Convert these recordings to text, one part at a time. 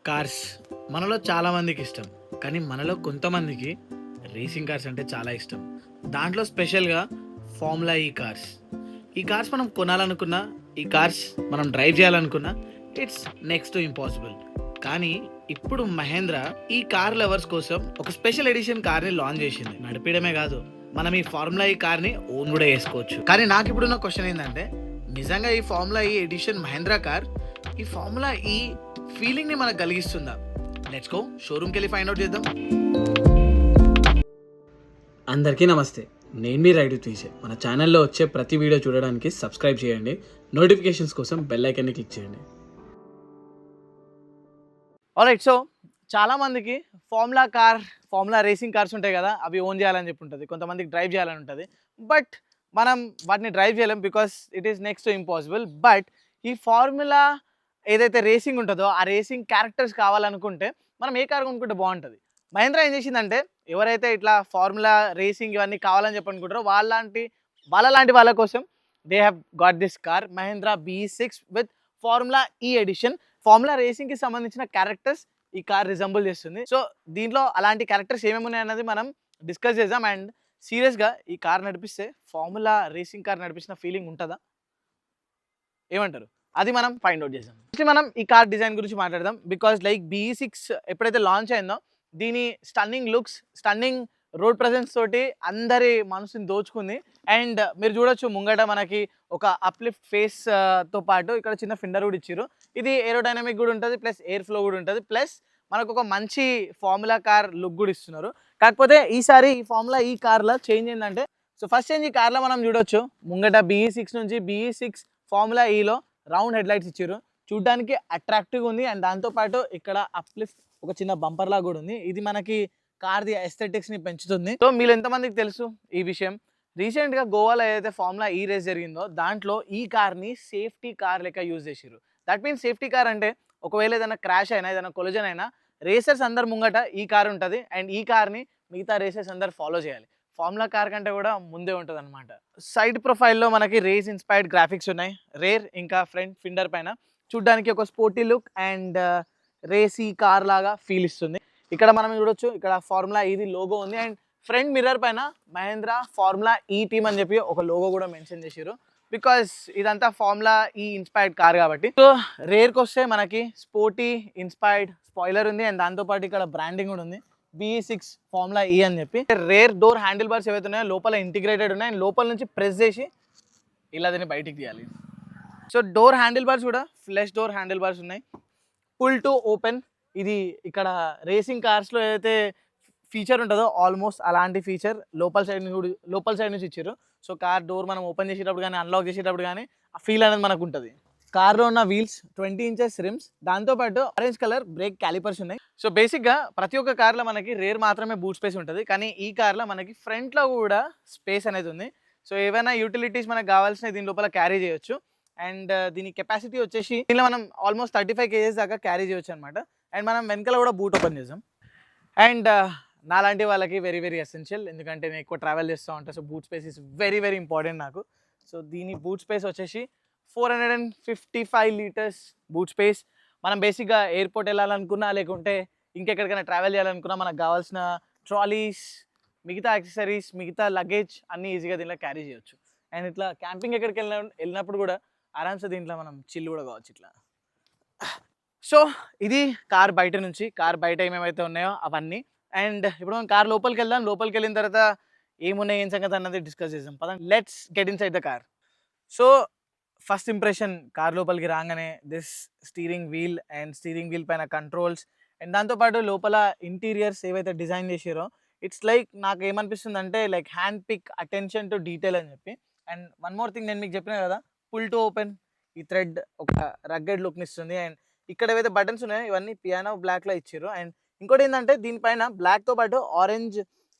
Cars మనలో చాలామందికి ఇష్టం. కానీ మనలో కొంతమందికి రేసింగ్ కార్స్ అంటే చాలా ఇష్టం. దాంట్లో స్పెషల్‌గా ఫార్ములా ఈ కార్స్. ఈ కార్స్ మనం కొనాలనుకున్నా, ఈ కార్స్ మనం డ్రైవ్ చేయాలనుకున్నా ఇట్స్ నెక్స్ట్ టు ఇంపాసిబుల్. కానీ ఇప్పుడు మహేంద్ర ఈ కార్ లవర్స్ కోసం ఒక స్పెషల్ ఎడిషన్ కార్‌ని లాంచ్ చేసింది. నడిపియడమే కాదు, మనం ఈ ఫార్ములా ఈ కార్‌ని ఓన్ కూడా చేసుకోవచ్చు. కానీ నాకు ఇప్పుడున్న క్వెషన్ ఏందంటే, నిజంగా ఈ formula E edition Mahindra car ఈ ఫార్ములా ఈ ఫీలింగ్‌ని మనకు కలిగిస్తుందా? లెట్స్ గో షోరూమ్‌కెళ్ళి ఫైండ్ ఔట్ చేద్దాం. అందరికీ నమస్తే. నేను మీ రైడ్ తీసే. మన ఛానల్లో వచ్చే ప్రతి వీడియో చూడడానికి సబ్స్క్రైబ్ చేయండి. నోటిఫికేషన్స్ కోసం బెల్ ఐకాన్ని క్లిక్ చేయండి. ఆల్రైట్, సో చాలామందికి ఫార్ములా రేసింగ్ కార్స్ ఉంటాయి కదా, అవి ఓన్ చేయాలని చెప్పి ఉంటుంది. కొంతమందికి డ్రైవ్ చేయాలని ఉంటుంది. బట్ మనం వాటిని డ్రైవ్ చేయలేం because it is next to impossible. But ఈ ఫార్ములా ఏదైతే రేసింగ్ ఉంటుందో ఆ రేసింగ్ క్యారెక్టర్స్ కావాలనుకుంటే మనం ఏ కార్ కొనుక్కుంటే బాగుంటుంది. మహేంద్ర ఏం చేసిందంటే, ఎవరైతే ఇట్లా ఫార్ములా రేసింగ్ ఇవన్నీ కావాలని చెప్పి అనుకుంటారో వాళ్ళ వాళ్ళ కోసం they have got this car Mahindra BE6 with formula E edition. Formula రేసింగ్కి సంబంధించిన క్యారెక్టర్స్ ఈ కార్ రిజంబుల్ చేస్తుంది. సో దీంట్లో అలాంటి క్యారెక్టర్స్ ఏమేమి ఉన్నాయి అన్నది మనం డిస్కస్ చేద్దాం. అండ్ సీరియస్గా ఈ కార్ నడిపిస్తే ఫార్ములా రేసింగ్ కార్ నడిపించిన ఫీలింగ్ ఉంటుందా, ఏమంటారు? అది మనం ఫైండ్ అవుట్ చేద్దాం. ఫస్ట్ మనం ఈ కార్ డిజైన్ గురించి మాట్లాడదాం. బికాజ్ లైక్ BE6 ఎప్పుడైతే లాంచ్ అయిందో దీని stunning looks, stunning road presence తోటి అందరి మనసుని దోచుకుంది. అండ్ మీరు చూడొచ్చు ముంగట మనకి ఒక అప్లిఫ్ట్ ఫేస్ తో పాటు ఇక్కడ చిన్న ఫిండర్ కూడా ఇచ్చారు. ఇది ఏరోడైనమిక్ కూడా ఉంటుంది, ప్లస్ ఎయిర్ ఫ్లో కూడా ఉంటుంది, ప్లస్ మనకు ఒక మంచి ఫార్ములా కార్ లుక్ కూడా ఇస్తున్నారు. కాకపోతే ఈసారి ఈ ఫార్ములా ఈ కార్లో చేంజ్ ఏంటంటే, సో ఫస్ట్ చేంజ్ ఈ కార్లో మనం చూడొచ్చు ముంగట BE6 నుంచి BE6 ఫార్ములా ఈలో రౌండ్ హెడ్ లైట్స్ ఇచ్చారు. చూడ్డానికి అట్రాక్టివ్గా ఉంది. అండ్ దాంతోపాటు ఇక్కడ అప్లిఫ్ట్ ఒక చిన్న బంపర్ లాగా కూడా ఉంది. ఇది మనకి కార్ది ఎస్థెటిక్స్ని పెంచుతుంది. సో మీరు ఎంతమందికి తెలుసు ఈ విషయం? రీసెంట్గా గోవాలో ఏదైతే ఫార్ములా ఈ రేస్ జరిగిందో దాంట్లో ఈ కార్ని సేఫ్టీ కార్ లెక్క యూజ్ చేసారు. దట్ మీన్స్ సేఫ్టీ కార్ అంటే ఒకవేళ ఏదైనా క్రాష్ అయినా, ఏదైనా కొలిజన్ అయినా రేసర్స్ అందరు ముంగట ఈ కార్ ఉంటుంది. అండ్ ఈ కార్ని మిగతా రేసర్స్ అందరు ఫాలో చేయాలి. ఫార్ములా కార్ కంటే కూడా ముందే ఉంటుంది అనమాట. సైడ్ ప్రొఫైల్లో మనకి రేస్ ఇన్స్పైర్డ్ గ్రాఫిక్స్ ఉన్నాయి. రేర్ ఇంకా ఫ్రంట్ ఫిండర్ పైన చూడ్డానికి ఒక sporty look and racy car లాగా ఫీల్ ఇస్తుంది. ఇక్కడ మనం చూడొచ్చు, ఇక్కడ ఫార్ములా ఇది లోగో ఉంది. అండ్ ఫ్రంట్ మిర్రర్ పైన మహేంద్ర ఫార్ములా ఈ టీమ్ అని చెప్పి ఒక లోగో కూడా మెన్షన్ చేసారు. బికాస్ ఇదంతా ఫార్ములా ఈ ఇన్స్పైర్డ్ కార్ కాబట్టి. సో రేర్కి వస్తే మనకి స్పోర్టీ ఇన్స్పైర్డ్ స్పాయిలర్ ఉంది. అండ్ దాంతోపాటు ఇక్కడ బ్రాండింగ్ కూడా ఉంది, BE6 ఫార్ములా ఈ అని చెప్పి. రేర్ డోర్ హ్యాండిల్ బార్స్ ఏవైతే ఉన్నాయో లోపల ఇంటిగ్రేటెడ్ ఉన్నాయి. అండ్ లోపల నుంచి ప్రెస్ చేసి ఇలా దీన్ని బయటికి తీయాలి. సో డోర్ హ్యాండిల్ బార్స్ కూడా ఫ్లెష్ డోర్ హ్యాండిల్ బార్స్ ఉన్నాయి. పుల్ టు ఓపెన్, ఇది ఇక్కడ రేసింగ్ కార్స్లో ఏదైతే ఫీచర్ ఉంటుందో ఆల్మోస్ట్ అలాంటి ఫీచర్ లోపల సైడ్ నుంచి ఇచ్చారు. సో కార్ డోర్ మనం ఓపెన్ చేసేటప్పుడు కానీ అన్లాక్ చేసేటప్పుడు కానీ ఆ ఫీల్ అనేది మనకు ఉంటుంది. కార్లో ఉన్న వీల్స్ 20 ఇంచెస్ రిమ్స్, దాంతోపాటు ఆరెంజ్ కలర్ బ్రేక్ క్యాలిపర్స్ ఉన్నాయి. సో బేసిక్గా ప్రతి ఒక్క కార్లో మనకి రేర్ మాత్రమే బూట్ స్పేస్ ఉంటుంది, కానీ ఈ కార్లో మనకి ఫ్రంట్లో కూడా స్పేస్ అనేది ఉంది. సో ఏవైనా యూటిలిటీస్ మనకు కావాల్సినవి దీని లోపల క్యారీ చేయొచ్చు. అండ్ దీని కెపాసిటీ వచ్చేసి దీనిలో మనం ఆల్మోస్ట్ 35 kgs దాకా క్యారీ చేయొచ్చు అనమాట. అండ్ మనం వెనకాల కూడా బూట్ ఓపెన్ చేద్దాం. అండ్ నాలాంటి వాళ్ళకి వెరీ వెరీ ఎసెన్షియల్, ఎందుకంటే నేను ఎక్కువ ట్రావెల్ చేస్తూ ఉంటాను. So boot space is very very important నాకు. సో దీని బూట్ స్పేస్ వచ్చేసి 455 లీటర్స్ బూట్ స్పేస్. మనం బేసిక్గా ఎయిర్పోర్ట్ వెళ్ళాలనుకున్నా, లేకుంటే ఇంకెక్కడికైనా ట్రావెల్ చేయాలనుకున్నా మనకు కావాల్సిన ట్రాలీస్, మిగతా యాక్సెసరీస్, మిగతా లగేజ్ అన్నీ ఈజీగా దీంట్లో క్యారీ చేయొచ్చు. అండ్ ఇట్లా క్యాంపింగ్ ఎక్కడికి వెళ్ళినప్పుడు కూడా ఆరామ్సే దీంట్లో మనం చిల్ కూడా కావచ్చు ఇట్లా. సో ఇది కార్ బయట నుంచి, కార్ బయట ఏమేమైతే ఉన్నాయో అవన్నీ. అండ్ ఇప్పుడు మనం కార్ లోపలికి వెళ్దాం. లోపలికి వెళ్ళిన తర్వాత ఏమున్నాయి ఏం సంగతి అన్నది డిస్కస్ చేద్దాం. పదండి, let's get inside the car. So first impression, car లోపలికి రాగానే this steering wheel and steering wheel పైన కంట్రోల్స్ అండ్ దాంతోపాటు లోపల ఇంటీరియర్స్ ఏవైతే డిజైన్ చేసారో ఇట్స్ లైక్ నాకు ఏమనిపిస్తుంది అంటే like hand pick attention to detail అని చెప్పి. అండ్ వన్ మోర్ థింగ్, నేను మీకు చెప్పిన కదా పుల్ టు ఓపెన్, ఈ థ్రెడ్ ఒక రగ్గెడ్ లుక్ని ఇస్తుంది. అండ్ ఇక్కడ ఏవైతే బటన్స్ ఉన్నాయో ఇవన్నీ పియానో బ్లాక్లో ఇచ్చారు. అండ్ ఇంకోటి ఏంటంటే దీనిపైన బ్లాక్తో పాటు ఆరెంజ్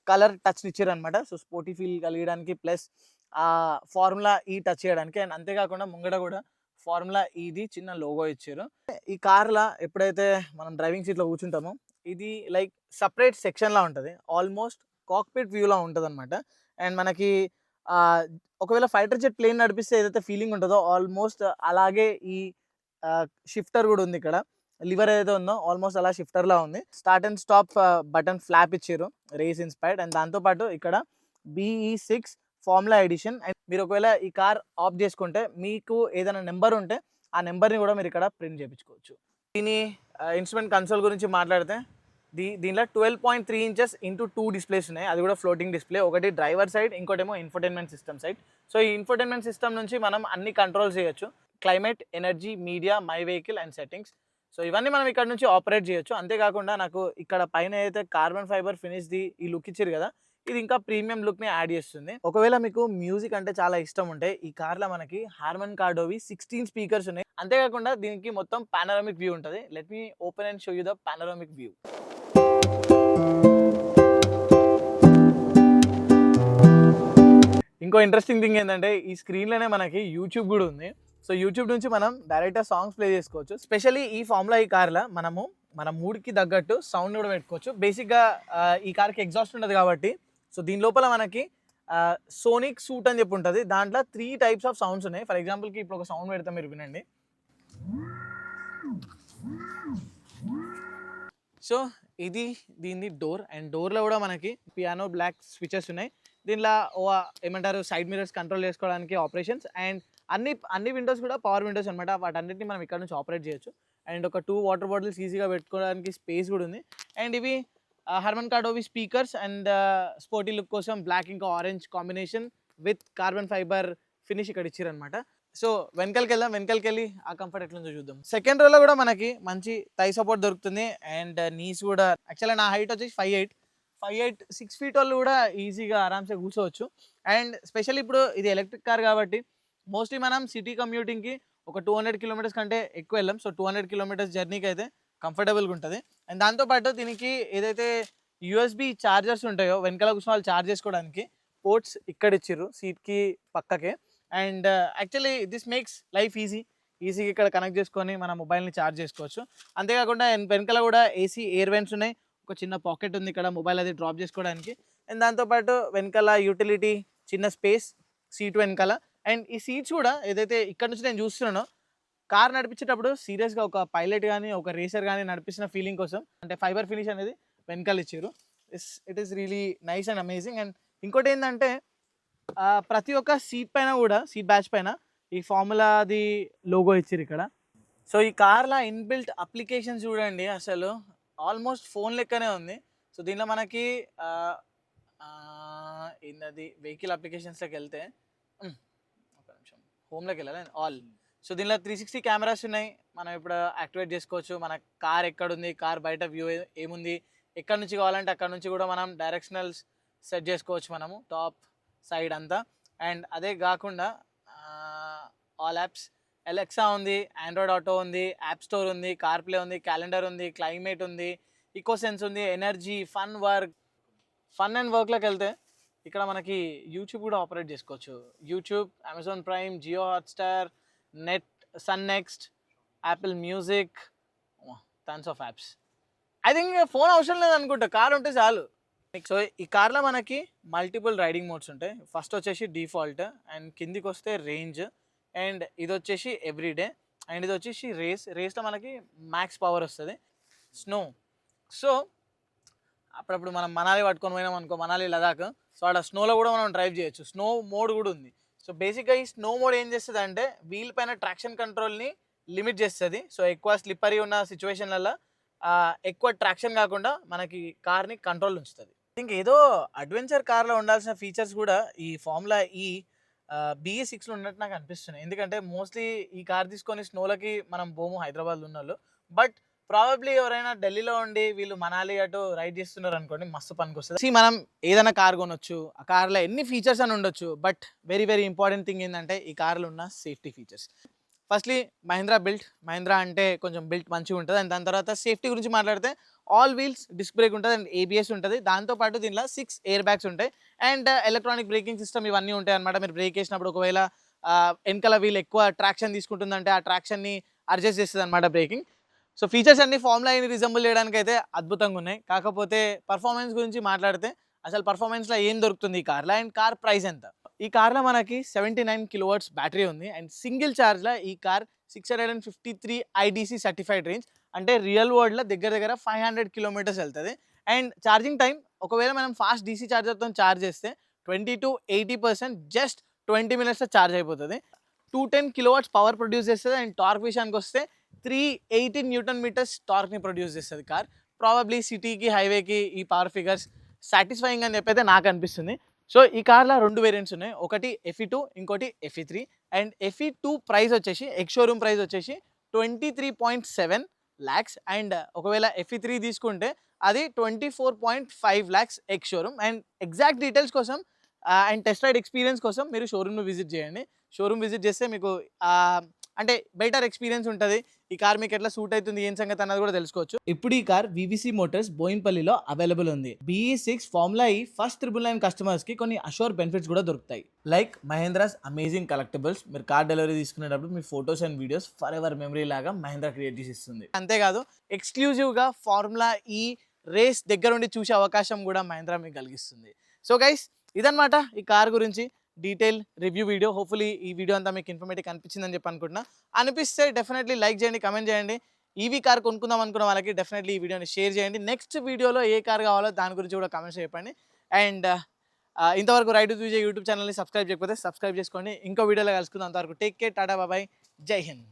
కలర్ టచ్ని ఇచ్చారు అనమాట. సో స్పోర్టీ ఫీల్ కలిగడానికి ప్లస్ ఆ ఫార్ములా ఈ టచ్ చేయడానికి. అండ్ అంతేకాకుండా ముంగడ కూడా ఫార్ములా ఈది చిన్న లోగో ఇచ్చారు. ఈ కార్లో ఎప్పుడైతే మనం డ్రైవింగ్ సీట్లో కూర్చుంటామో ఇది లైక్ సపరేట్ సెక్షన్లా ఉంటుంది, ఆల్మోస్ట్ కాక్పిట్ వ్యూలా ఉంటుంది అనమాట. అండ్ మనకి ఒకవేళ ఫైటర్ జెట్ ప్లేన్ నడిపిస్తే ఏదైతే ఫీలింగ్ ఉంటుందో ఆల్మోస్ట్ అలాగే ఈ షిఫ్టర్ కూడా ఉంది ఇక్కడ. లివర్ ఏదైతే ఉందో ఆల్మోస్ట్ అలా షిఫ్టర్లా ఉంది. Start and stop button flop ఇచ్చారు రేస్ ఇన్స్పైర్డ్. అండ్ దాంతోపాటు ఇక్కడ BE6 ఫార్ములా ఎడిషన్. అండ్ మీరు ఒకవేళ ఈ కార్ ఆఫ్ చేసుకుంటే మీకు ఏదైనా నెంబర్ ఉంటే ఆ నెంబర్ని కూడా మీరు ఇక్కడ ప్రింట్ చేయించుకోవచ్చు. దీని ఇన్స్ట్రుమెంట్ కన్సోల్ గురించి మాట్లాడితే దీనిలో 12.3 ఇంచెస్ ఇంటూ 2 డిస్ప్లేస్ ఉన్నాయి. అది కూడా ఫ్లోటింగ్ డిస్ప్లే. ఒకటి డ్రైవర్ సైడ్, ఇంకోటేమో ఇన్ఫోటైన్మెంట్ సిస్టమ్ సైడ్. సో ఈ ఇన్ఫోటైన్మెంట్ సిస్టమ్ నుంచి మనం అన్ని కంట్రోల్స్ చేయొచ్చు. Climate, energy, media, my vehicle and settings. So ఇవన్నీ మనం ఇక్కడ నుంచి ఆపరేట్ చేయొచ్చు. అంతేకాకుండా నాకు ఇక్కడ పైన ఏదైతే కార్బన్ ఫైబర్ ఫినిష్ది ఈ లుక్ ఇచ్చారు కదా, ఇది ఇంకా ప్రీమియం లుక్ని యాడ్ చేస్తుంది. ఒకవేళ మీకు మ్యూజిక్ అంటే చాలా ఇష్టం ఉంటే ఈ కార్లో మనకి హార్మన్ కార్డోవి 16 స్పీకర్స్ ఉన్నాయి. అంతేకాకుండా దీనికి మొత్తం పానరామిక్ వ్యూ ఉంటుంది. Let me open and show you the panoramic view. ఇంకో ఇంట్రెస్టింగ్ థింగ్ ఏంటంటే ఈ స్క్రీన్లోనే మనకి యూట్యూబ్ కూడా ఉంది. సో యూట్యూబ్ నుంచి మనం డైరెక్ట్గా సాంగ్స్ ప్లే చేసుకోవచ్చు. స్పెషల్లీ ఈ ఫార్ములా ఈ కార్లో మనము మన మూడ్కి తగ్గట్టు సౌండ్ కూడా పెట్టుకోవచ్చు. బేసిక్గా ఈ కార్కి ఎగ్జాస్ట్ ఉంటుంది కాబట్టి సో దీని లోపల మనకి సోనిక్ సూట్ అని చెప్పి ఉంటుంది. దాంట్లో 3 టైప్స్ ఆఫ్ సౌండ్స్ ఉన్నాయి. ఫర్ ఎగ్జాంపుల్కి ఇప్పుడు ఒక సౌండ్ పెడతాం, మీరు వినండి. సో ఇది దీని డోర్. అండ్ డోర్లో కూడా మనకి పియానో బ్లాక్ స్విచెస్ ఉన్నాయి. దీనిలో ఏమంటారు సైడ్ మిరర్స్ కంట్రోల్ చేసుకోవడానికి ఆపరేషన్స్. అండ్ అన్ని విండోస్ కూడా పవర్ విండోస్ అనమాట. వాటన్నిటిని మనం ఇక్కడ నుంచి ఆపరేట్ చేయొచ్చు. అండ్ ఒక 2 వాటర్ బాటిల్స్ ఈజీగా పెట్టుకోవడానికి స్పేస్ కూడా ఉంది. అండ్ ఇవి హార్మన్ కార్డోవి స్పీకర్స్. అండ్ స్పోర్టీ లుక్ కోసం బ్లాక్ ఇంకా orange combination with carbon fibre finish ఇక్కడ ఇచ్చారనమాట. సో వెనకాలకి వెళ్దాం. వెనకాలకి వెళ్ళి ఆ కంఫర్ట్ ఎట్లుందో చూద్దాం. సెకండ్ రోలో కూడా మనకి మంచి థై సపోర్ట్ దొరుకుతుంది. అండ్ నీస్ కూడా యాక్చువల్గా నా హైట్ వచ్చేసి 5'8", 6 feet వాళ్ళు కూడా ఈజీగా ఆరామ్సే కూర్చోవచ్చు. అండ్ స్పెషల్ ఇప్పుడు ఇది ఎలక్ట్రిక్ కార్ కాబట్టి మోస్ట్లీ మనం సిటీ కమ్యూటింగ్కి ఒక 200 kilometers కంటే ఎక్కువ వెళ్ళాం. సో 200 kilometers జర్నీకి అయితే కంఫర్టబుల్గా ఉంటుంది. అండ్ దాంతోపాటు దీనికి ఏదైతే USB ఛార్జర్స్ ఉంటాయో వెనకాల కూర్చొని వాళ్ళు ఛార్జ్ చేసుకోవడానికి పోర్ట్స్ ఇక్కడ ఇచ్చిర్రు సీట్కి పక్కకే. And actually this makes life ఈజీగా ఇక్కడ కనెక్ట్ చేసుకొని మన మొబైల్ని ఛార్జ్ చేసుకోవచ్చు. అంతేకాకుండా వెనకాల కూడా AC ఎయిర్ వెంట్స్ ఉన్నాయి. ఒక చిన్న పాకెట్ ఉంది ఇక్కడ మొబైల్ అది డ్రాప్ చేసుకోవడానికి. అండ్ దాంతోపాటు వెనకాల యూటిలిటీ చిన్న స్పేస్ సీట్ వెనకాల. అండ్ ఈ సీట్స్ కూడా ఏదైతే ఇక్కడ నుంచి నేను చూస్తున్నానో కార్ నడిపించేటప్పుడు సీరియస్గా ఒక పైలట్ కానీ ఒక రేసర్ కానీ నడిపిస్తున్న ఫీలింగ్ కోసం అంటే ఫైబర్ ఫినిష్ అనేది వెనకాల ఇచ్చారు. It is really nice and amazing. And ఇంకోటి ఏంటంటే ప్రతి ఒక్క సీట్ పైన కూడా సీట్ బ్యాచ్ పైన ఈ ఫార్ములాది లోగో ఇచ్చారు ఇక్కడ. సో ఈ కార్లో ఇన్బిల్ట్ అప్లికేషన్స్ చూడండి, అసలు ఆల్మోస్ట్ ఫోన్ లెక్కనే ఉంది. సో దీనిలో మనకి ఏంటది వెహికల్ అప్లికేషన్స్లోకి వెళ్తే ఒక నిమిషం హోమ్లోకి వెళ్ళాలి ఆల్. సో దీనిలో 360 కెమెరాస్ ఉన్నాయి. మనం ఇప్పుడు యాక్టివేట్ చేసుకోవచ్చు. మన కార్ ఎక్కడుంది, కార్ బయట వ్యూ ఏముంది, ఎక్కడి నుంచి కావాలంటే అక్కడ నుంచి కూడా మనం డైరెక్షనల్స్ సెట్ చేసుకోవచ్చు మనము టాప్ సైడ్ అంతా. అండ్ అదే కాకుండా ఆల్ యాప్స్, ఎలెక్సా ఉంది, ఆండ్రాయిడ్ ఆటో ఉంది, యాప్ స్టోర్ ఉంది, కార్ ప్లే ఉంది, క్యాలెండర్ ఉంది, క్లైమేట్ ఉంది, ఈకోసెన్స్ ఉంది, ఎనర్జీ, ఫన్ అండ్ వర్క్లోకి వెళ్తే ఇక్కడ మనకి యూట్యూబ్ కూడా ఆపరేట్ చేసుకోవచ్చు. YouTube, Amazon Prime, Jio Hotstar, net, Sun Next, Apple Music, tons of apps. I think phone అవసరం లేదు అనుకుంటా, కార్ ఉంటే చాలు. సో ఈ కార్లో మనకి మల్టిపుల్ రైడింగ్ మోడ్స్ ఉంటాయి. ఫస్ట్ వచ్చేసి డిఫాల్ట్, అండ్ కిందికి వస్తే రేంజ్, అండ్ ఇది వచ్చేసి ఎవ్రీడే, అండ్ ఇది వచ్చేసి రేస్లో మనకి మ్యాక్స్ పవర్ వస్తుంది. స్నో, సో అప్పుడప్పుడు మనం మనాలి పట్టుకొని పోయినాం అనుకో, మనాలి లదాఖ్, సో అక్కడ స్నోలో కూడా మనం డ్రైవ్ చేయొచ్చు. స్నో మోడ్ కూడా ఉంది. సో బేసిక్గా ఈ స్నో మోడ్ ఏం చేస్తుంది అంటే వీల్ పైన ట్రాక్షన్ కంట్రోల్ని లిమిట్ చేస్తుంది. సో ఎక్కువ స్లిప్పరీ ఉన్న సిచ్యువేషన్లలో ఎక్కువ ట్రాక్షన్ కాకుండా మనకి కార్ని కంట్రోల్ ఉంచుతుంది. ఇంకేదో అడ్వెంచర్ కార్లో ఉండాల్సిన ఫీచర్స్ కూడా ఈ ఫార్ములా ఈ BE6లో ఉన్నట్టు నాకు అనిపిస్తున్నాయి. ఎందుకంటే మోస్ట్లీ ఈ కార్ తీసుకొని స్నోలకి మనం పోము హైదరాబాద్లో ఉన్న వాళ్ళు. బట్ ప్రాబబ్లీ ఎవరైనా ఢిల్లీలో ఉండి వీళ్ళు మనాలి అటు రైడ్ చేస్తున్నారు అనుకోండి, మస్తు పనికి వస్తుంది. మనం ఏదైనా కార్ కొనొచ్చు, ఆ కార్లో ఎన్ని ఫీచర్స్ అని ఉండొచ్చు. But very very important thing ఏంటంటే ఈ కార్లో ఉన్న సేఫ్టీ ఫీచర్స్. ఫస్ట్లీ మహీంద్రా అంటే కొంచెం బిల్ట్ మంచిగా ఉంటుంది. అండ్ దాని తర్వాత సేఫ్టీ గురించి మాట్లాడితే ఆల్ వీల్స్ డిస్క్ బ్రేక్ ఉంటుంది అండ్ ABS ఉంటుంది. దాంతోపాటు దీనిలో 6 ఎయిర్ బ్యాగ్స్ ఉంటాయి అండ్ ఎలక్ట్రానిక్ బ్రేకింగ్ సిస్టమ్ ఇవన్నీ ఉంటాయి అనమాట. మీరు బ్రేక్ వేసినప్పుడు ఒకవేళ వెనకాల వీల్ ఎక్కువ ట్రాక్షన్ తీసుకుంటుందంటే ఆ ట్రాక్షన్ని అడ్జస్ట్ చేస్తుంది అనమాట బ్రేకింగ్. సో ఫీచర్స్ అన్ని ఫార్ములా ఈని రిజంబుల్ చేయడానికి అయితే అద్భుతంగా ఉన్నాయి. కాకపోతే పర్ఫార్మెన్స్ గురించి మాట్లాడితే అసలు పర్ఫార్మెన్స్లో ఏం దొరుకుతుంది ఈ కార్లో, అండ్ కార్ ప్రైస్ ఎంత? ఈ కార్లో మనకి 79 kW బ్యాటరీ ఉంది. అండ్ సింగిల్ ఛార్జ్లో ఈ కార్ 653 IDC సర్టిఫైడ్ రేంజ్, అంటే రియల్ వరల్డ్లో దగ్గర దగ్గర 500 కిలోమీటర్స్ వెళ్తుంది. అండ్ ఛార్జింగ్ టైం ఒకవేళ మనం ఫాస్ట్ డీసీ ఛార్జర్తో ఛార్జ్ చేస్తే 20 to 80% జస్ట్ 20 మినిట్స్లో ఛార్జ్ అయిపోతుంది. 210 కిలోవాట్స్ పవర్ ప్రొడ్యూస్ చేస్తుంది. అండ్ టార్క్ విషయానికి వస్తే 380 న్యూటన్ మీటర్స్ టార్క్ని ప్రొడ్యూస్ చేస్తుంది కార్. ప్రాబబ్లీ సిటీకి హైవేకి ఈ పవర్ ఫిగర్స్ సాటిస్ఫైయింగ్ అని చెప్పైతే నాకు అనిపిస్తుంది. సో ఈ కార్లో 2 వేరియంట్స్ ఉన్నాయి. ఒకటి FE2, ఇంకోటి FE3. అండ్ FE2 ప్రైస్ వచ్చేసి ఎక్స్ షోరూమ్ ప్రైస్ వచ్చేసి 23.7 lakhs. అండ్ ఒకవేళ FE3 తీసుకుంటే అది 24.5 lakhs ex showroom. And exact details కోసం అండ్ టెస్ట్ రైడ్ ఎక్స్పీరియన్స్ కోసం మీరు షోరూమ్ను విజిట్ చేయండి. షోరూమ్ విజిట్ చేస్తే మీకు అంటే బెటర్ ఎక్స్పీరియన్స్ ఉంటుంది. ఈ కార్ మీకు ఎట్లా సూట్ అవుతుంది ఏం సంగతి అన్నది కూడా తెలుసుకోవచ్చు. ఇప్పుడు ఈ కార్ VVC మోటార్స్ బోయిన్పల్లిలో అవైలబుల్ ఉంది. BE6 ఫార్ములా ఈ ఫస్ట్ 999 కస్టమర్స్కి కొన్ని అష్యూర్ బెనిఫిట్స్ కూడా దొరుకుతాయి. Like Mahindra's amazing collectibles. మీరు కార్ డెలివరీ తీసుకునేటప్పుడు మీ photos and videos forever memory లాగా మహేంద్రా క్రియేట్ చేసి ఇస్తుంది. అంతేకాదు ఎక్స్క్లూజివ్గా ఫార్ములా ఈ రేస్ దగ్గర ఉండి చూసే అవకాశం కూడా మహేంద్రా మీకు కలిగిస్తుంది. సో గైస్ ఇదన్నమాట ఈ కార్ గురించి డీటెయిల్ రివ్యూ వీడియో. హోప్ఫుల్లీ ఈ వీడియో అంతా మీకు ఇన్ఫర్మేటివ్ అనిపించిందని చెప్పి అనుకుంటున్నా. అనిపిస్తే డెఫినెట్లీ లైక్ చేయండి, కమెంట్ చేయండి. ఈవీ కార్ కొనుక్కుందాం అనుకున్న వాళ్ళకి డెఫినెట్లీ ఈ వీడియోని షేర్ చేయండి. నెక్స్ట్ వీడియోలో ఏ కార్ కావాలో దాని గురించి కూడా కమెంట్స్ చెప్పండి. అండ్ ఇంతవరకు రైడ్ టు యూట్యూబ్ ఛానల్ని సబ్స్క్రైబ్ చేయకపోతే సబ్స్క్రైబ్ చేసుకోండి. ఇంకో వీడియోలో కలుసుకుందాం. అంతవరకు టేక్ కేర్, టాటా, బాబాయ్, జై హింద్.